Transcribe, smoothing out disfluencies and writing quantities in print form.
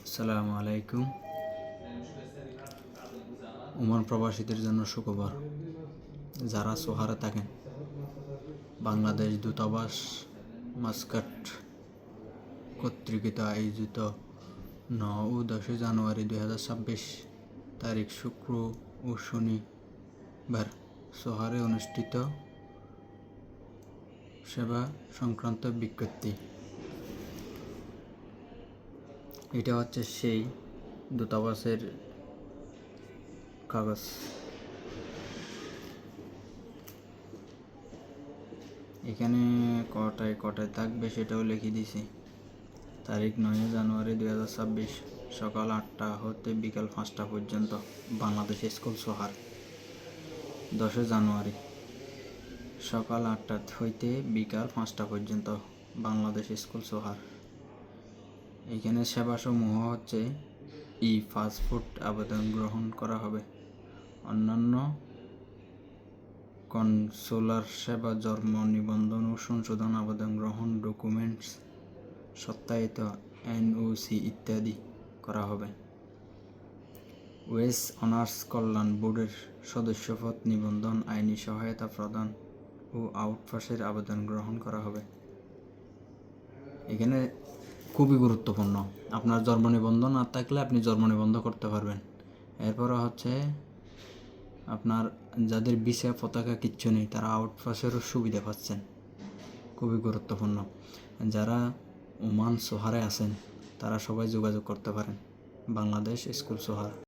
আসসালামু আলাইকুম। ওমান প্রবাসীদের জন্য সুখবর। যারা সোহারে থাকেন, বাংলাদেশ দূতাবাস মাস্কাট কর্তৃক আয়োজিত 9 ও 10 জানুয়ারি 2026 তারিখ শুক্র ও শনিবার সোহারে অনুষ্ঠিত সেবা সংক্রান্ত বিজ্ঞপ্তি। এটা হচ্ছে সেই দূতাবাসের কাগজ। এখানে কটায় থাকবে সেটাও লিখে দিছি। তারিখ 9 জানুয়ারি 2026 সকাল 8টা হতে বিকাল 5টা পর্যন্ত বাংলাদেশ স্কুল সোহার। 10 জানুয়ারি সকাল 8টা হইতে বিকাল 5টা পর্যন্ত বাংলাদেশ স্কুল সোহার। এখানে সেবাসমূহ হচ্ছে পাসপোর্ট আবেদন গ্রহণ করা হবে, অন্যান্য কনসুলার সেবা, জন্ম নিবন্ধন ও সংশোধন আবেদন গ্রহণ, ডকুমেন্টস সত্যায়িত, এনওসি ইত্যাদি করা হবে। ওয়েস্ট অনার্স কল্যাণ বোর্ডের সদস্যপদ নিবন্ধন, আইনি সহায়তা প্রদান ও আউটপাসের আবেদন গ্রহণ করা হবে। এখানে খুবই গুরুত্বপূর্ণ, আপনার জন্ম নিবন্ধন না থাকলে আপনি জন্ম নিবন্ধন করতে পারবেন। এরপরে হচ্ছে আপনার যাদের ভিসা পতাকা কিচ্ছু নেই তারা আউটপাসেরও সুবিধা পাচ্ছেন, খুবই গুরুত্বপূর্ণ। যারা ওমান সোহারে আছেন তারা সবাই যোগাযোগ করতে পারেন বাংলাদেশ স্কুল সোহার।